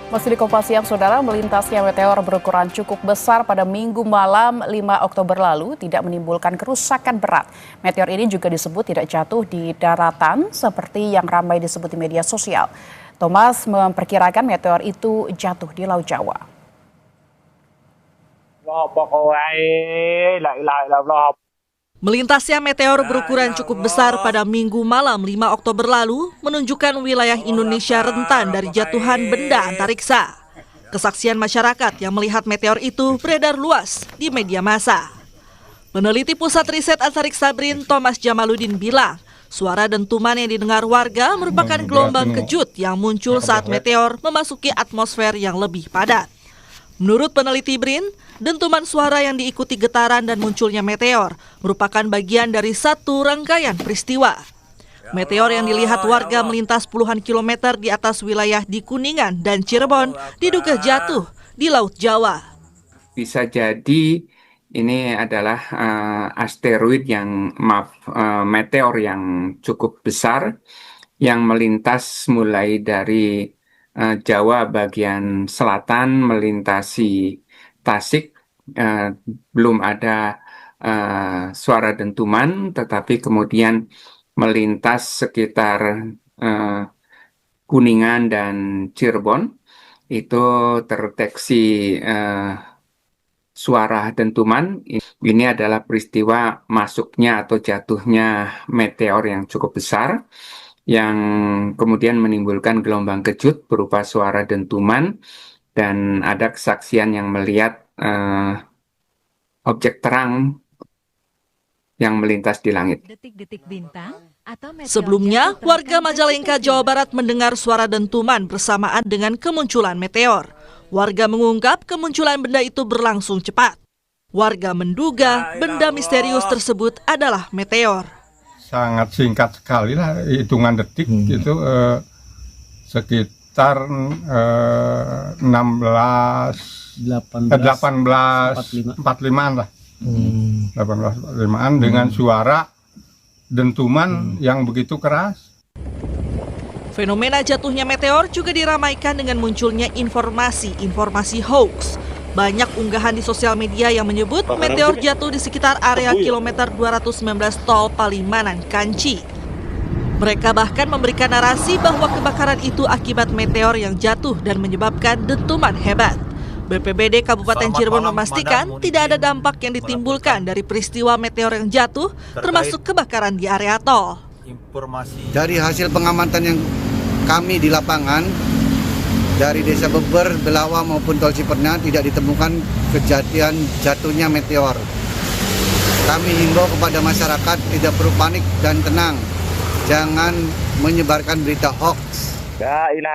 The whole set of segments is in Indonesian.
Masih di Kompas Siang, Saudara, melintasnya meteor berukuran cukup besar pada Minggu malam 5 Oktober lalu tidak menimbulkan kerusakan berat. Meteor ini juga disebut tidak jatuh di daratan seperti yang ramai disebut di media sosial. Thomas memperkirakan meteor itu jatuh di Laut Jawa. Melintasnya meteor berukuran cukup besar pada Minggu malam 5 Oktober lalu menunjukkan wilayah Indonesia rentan dari jatuhan benda antariksa. Kesaksian masyarakat yang melihat meteor itu beredar luas di media massa. Peneliti Pusat Riset Antariksa BRIN Thomas Jamaludin bilang, suara dentuman yang didengar warga merupakan gelombang kejut yang muncul saat meteor memasuki atmosfer yang lebih padat. Menurut peneliti BRIN, dentuman suara yang diikuti getaran dan munculnya meteor merupakan bagian dari satu rangkaian peristiwa. Meteor yang dilihat warga melintas puluhan kilometer di atas wilayah di Kuningan dan Cirebon diduga jatuh di Laut Jawa. Bisa jadi ini adalah meteor yang cukup besar yang melintas mulai dari Jawa bagian selatan melintasi Tasik. Belum ada suara dentuman, tetapi kemudian melintas sekitar Kuningan dan Cirebon. Itu terdeteksi suara dentuman. Ini adalah peristiwa masuknya atau jatuhnya meteor yang cukup besar yang kemudian menimbulkan gelombang kejut berupa suara dentuman, dan ada kesaksian yang melihat objek terang yang melintas di langit. Sebelumnya, warga Majalengka, Jawa Barat mendengar suara dentuman bersamaan dengan kemunculan meteor. Warga mengungkap kemunculan benda itu berlangsung cepat. Warga menduga benda misterius tersebut adalah meteor. Sangat singkat sekali lah, hitungan detik gitu, sekitar 18:45-an lah. 18:45-an dengan suara dentuman yang begitu keras. Fenomena jatuhnya meteor juga diramaikan dengan munculnya informasi hoax. Banyak unggahan di sosial media yang menyebut meteor jatuh di sekitar area kilometer 219 tol Palimanan Kanci. Mereka bahkan memberikan narasi bahwa kebakaran itu akibat meteor yang jatuh dan menyebabkan dentuman hebat. BPBD Kabupaten Cirebon memastikan tidak ada dampak yang ditimbulkan dari peristiwa meteor yang jatuh, termasuk kebakaran di area tol. Dari hasil pengamatan yang kami di lapangan, dari Desa Beber, Belawa maupun Tol Ciperna tidak ditemukan kejadian jatuhnya meteor. Kami himbau kepada masyarakat tidak perlu panik dan tenang. Jangan menyebarkan berita hoax.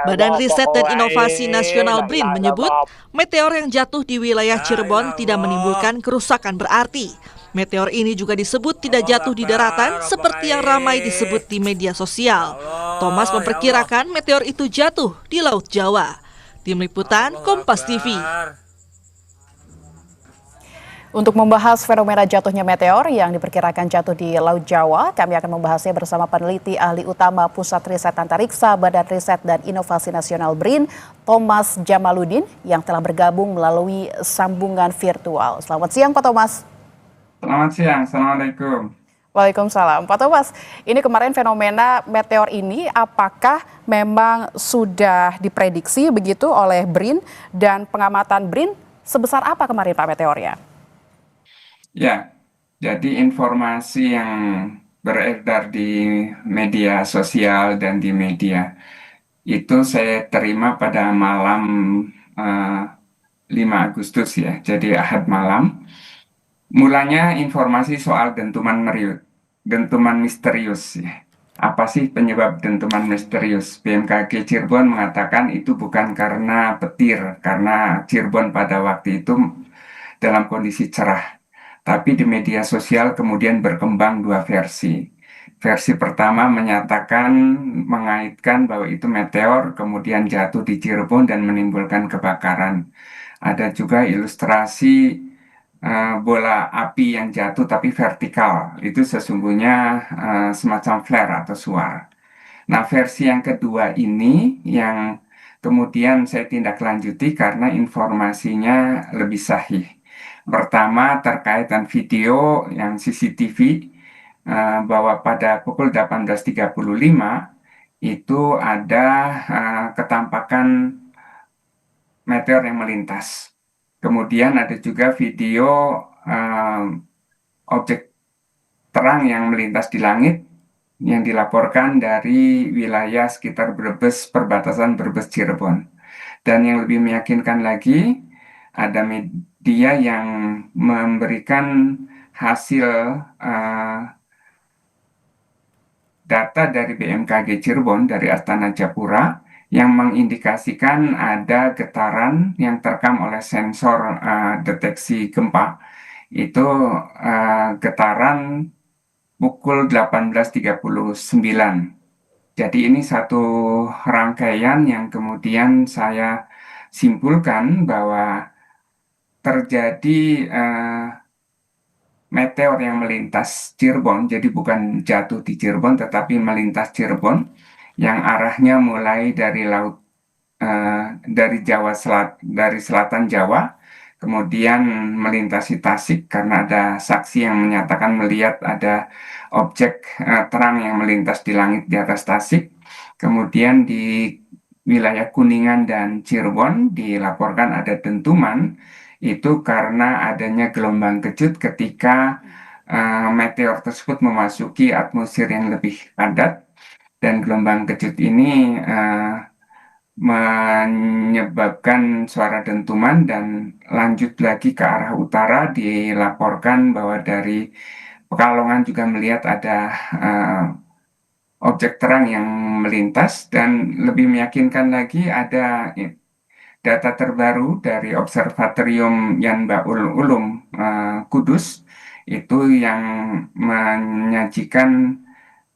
Badan Riset dan Inovasi Nasional BRIN menyebut meteor yang jatuh di wilayah Cirebon tidak menimbulkan kerusakan berarti. Meteor ini juga disebut tidak jatuh di daratan seperti yang ramai disebut di media sosial. Thomas memperkirakan meteor itu jatuh di Laut Jawa. Tim Liputan Kompas TV. Untuk membahas fenomena jatuhnya meteor yang diperkirakan jatuh di Laut Jawa, kami akan membahasnya bersama peneliti ahli utama Pusat Riset Antariksa Badan Riset dan Inovasi Nasional BRIN, Thomas Jamaludin, yang telah bergabung melalui sambungan virtual. Selamat siang, Pak Thomas. Selamat siang, Assalamualaikum. Waalaikumsalam. Pak Thomas, ini kemarin fenomena meteor ini apakah memang sudah diprediksi begitu oleh BRIN, dan pengamatan BRIN sebesar apa kemarin Pak meteornya? Ya, jadi informasi yang beredar di media sosial dan di media itu saya terima pada malam 5 Agustus ya, jadi Ahad malam. Mulanya informasi soal dentuman misterius ya. Apa sih penyebab dentuman misterius? BMKG Cirebon mengatakan itu bukan karena petir, karena Cirebon pada waktu itu dalam kondisi cerah. Tapi di media sosial kemudian berkembang dua versi. Versi pertama mengaitkan bahwa itu meteor kemudian jatuh di Cirebon dan menimbulkan kebakaran. Ada juga ilustrasi bola api yang jatuh tapi vertikal. Itu sesungguhnya semacam flare atau suar. Nah, versi yang kedua ini yang kemudian saya tindak lanjuti karena informasinya lebih sahih. Pertama terkait dengan video yang CCTV, bahwa pada pukul 18.35 itu ada ketampakan meteor yang melintas. Kemudian ada juga video objek terang yang melintas di langit yang dilaporkan dari wilayah sekitar Brebes, perbatasan Brebes Cirebon. Dan yang lebih meyakinkan lagi, ada media yang memberikan hasil data dari BMKG Cirebon, dari Astana Japura, yang mengindikasikan ada getaran yang terekam oleh sensor deteksi gempa. Itu getaran pukul 18.39. Jadi ini satu rangkaian yang kemudian saya simpulkan bahwa terjadi meteor yang melintas Cirebon, jadi bukan jatuh di Cirebon tetapi melintas Cirebon yang arahnya mulai dari dari dari selatan Jawa, kemudian melintasi Tasik karena ada saksi yang menyatakan melihat ada objek terang yang melintas di langit di atas Tasik. Kemudian di wilayah Kuningan dan Cirebon dilaporkan ada dentuman, itu karena adanya gelombang kejut ketika meteor tersebut memasuki atmosfer yang lebih padat, dan gelombang kejut ini menyebabkan suara dentuman. Dan lanjut lagi ke arah utara dilaporkan bahwa dari Pekalongan juga melihat ada objek terang yang melintas. Dan lebih meyakinkan lagi ada data terbaru dari Observatorium Yan Baul Ulum Kudus, itu yang menyajikan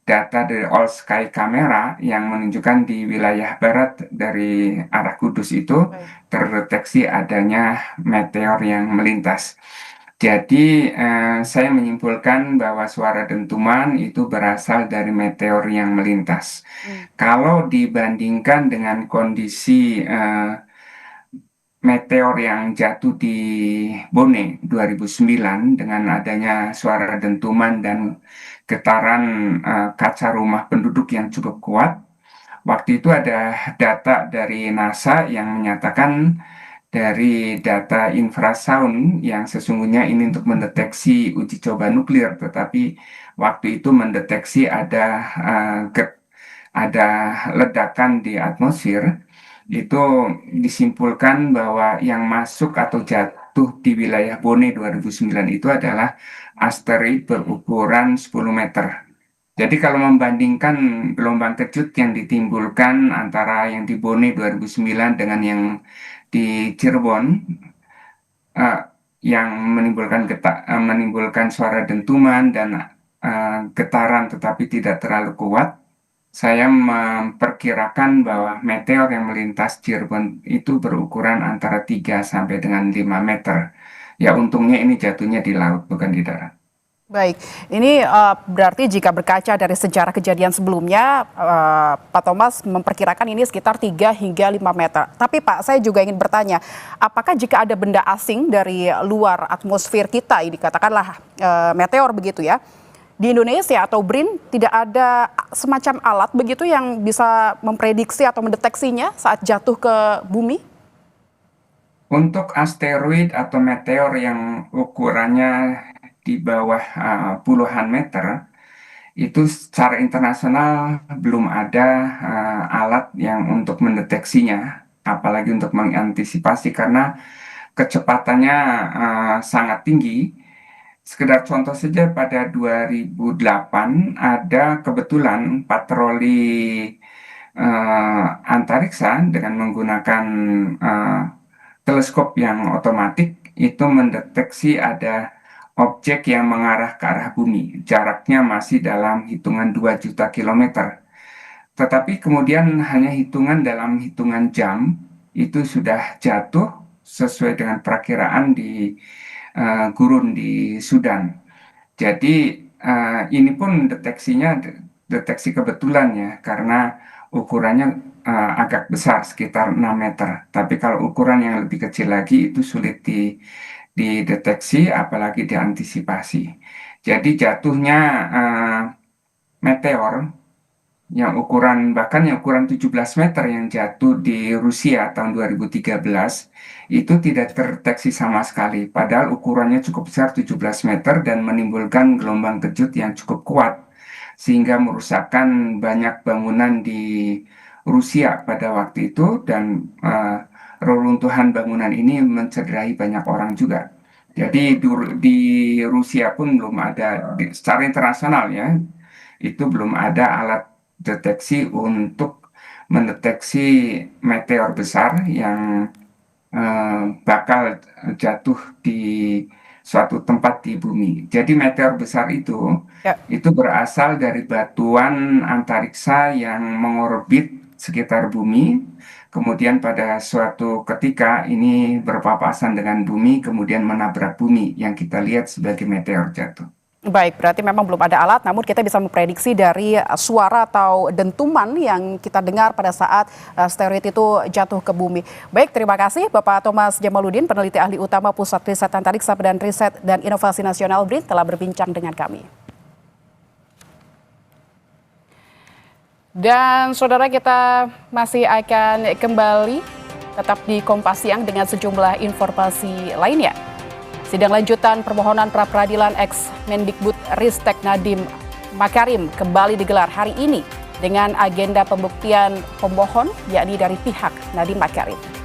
data dari All Sky Camera yang menunjukkan di wilayah barat dari arah Kudus itu terdeteksi adanya meteor yang melintas. Jadi saya menyimpulkan bahwa suara dentuman itu berasal dari meteor yang melintas. Kalau dibandingkan dengan kondisi meteor yang jatuh di Bone 2009 dengan adanya suara dentuman dan getaran kaca rumah penduduk yang cukup kuat. Waktu itu ada data dari NASA yang menyatakan dari data infrasound yang sesungguhnya ini untuk mendeteksi uji coba nuklir, tetapi waktu itu mendeteksi ada ledakan di atmosfer. Itu disimpulkan bahwa yang masuk atau jatuh di wilayah Bone 2009 itu adalah asteroid berukuran 10 meter. Jadi kalau membandingkan gelombang kejut yang ditimbulkan antara yang di Bone 2009 dengan yang di Cirebon, yang menimbulkan suara dentuman dan getaran tetapi tidak terlalu kuat, saya memperkirakan bahwa meteor yang melintas Cirebon itu berukuran antara 3 sampai dengan 5 meter. Ya untungnya ini jatuhnya di laut, bukan di darat. Baik, ini berarti jika berkaca dari sejarah kejadian sebelumnya, Pak Thomas memperkirakan ini sekitar 3 hingga 5 meter. Tapi Pak, saya juga ingin bertanya, apakah jika ada benda asing dari luar atmosfer kita, ini katakanlah meteor begitu ya, di Indonesia atau BRIN tidak ada semacam alat begitu yang bisa memprediksi atau mendeteksinya saat jatuh ke bumi? Untuk asteroid atau meteor yang ukurannya di bawah puluhan meter, itu secara internasional belum ada alat yang untuk mendeteksinya, apalagi untuk mengantisipasi karena kecepatannya sangat tinggi. Sekedar contoh saja, pada 2008 ada kebetulan patroli antariksa dengan menggunakan teleskop yang otomatis itu mendeteksi ada objek yang mengarah ke arah bumi. Jaraknya masih dalam hitungan 2 juta kilometer. Tetapi kemudian hanya dalam hitungan jam itu sudah jatuh sesuai dengan perakiraan di gurun di Sudan. Jadi ini pun deteksi kebetulan ya, karena ukurannya agak besar, sekitar 6 meter. Tapi kalau ukuran yang lebih kecil lagi itu sulit dideteksi, apalagi diantisipasi. Jadi jatuhnya meteor yang bahkan yang ukuran 17 meter yang jatuh di Rusia tahun 2013 itu tidak terdeteksi sama sekali. Padahal ukurannya cukup besar, 17 meter, dan menimbulkan gelombang kejut yang cukup kuat sehingga merusakkan banyak bangunan di Rusia pada waktu itu, dan reruntuhan bangunan ini mencederai banyak orang juga. Jadi di Rusia pun belum ada, secara internasional ya, itu belum ada alat deteksi untuk mendeteksi meteor besar yang bakal jatuh di suatu tempat di bumi. Jadi meteor besar itu berasal dari batuan antariksa yang mengorbit sekitar bumi, kemudian pada suatu ketika ini berpapasan dengan bumi, kemudian menabrak bumi yang kita lihat sebagai meteor jatuh. Baik, berarti memang belum ada alat, namun kita bisa memprediksi dari suara atau dentuman yang kita dengar pada saat asteroid itu jatuh ke bumi. Baik, terima kasih Bapak Thomas Jamaludin, peneliti ahli utama Pusat Riset Antariksa Badan Riset dan Inovasi Nasional BRIN, telah berbincang dengan kami. Dan saudara, kita masih akan kembali tetap di Kompas Siang dengan sejumlah informasi lainnya. Sidang lanjutan permohonan pra-peradilan ex-Mendikbud Ristek Nadiem Makarim kembali digelar hari ini dengan agenda pembuktian pemohon yakni dari pihak Nadiem Makarim.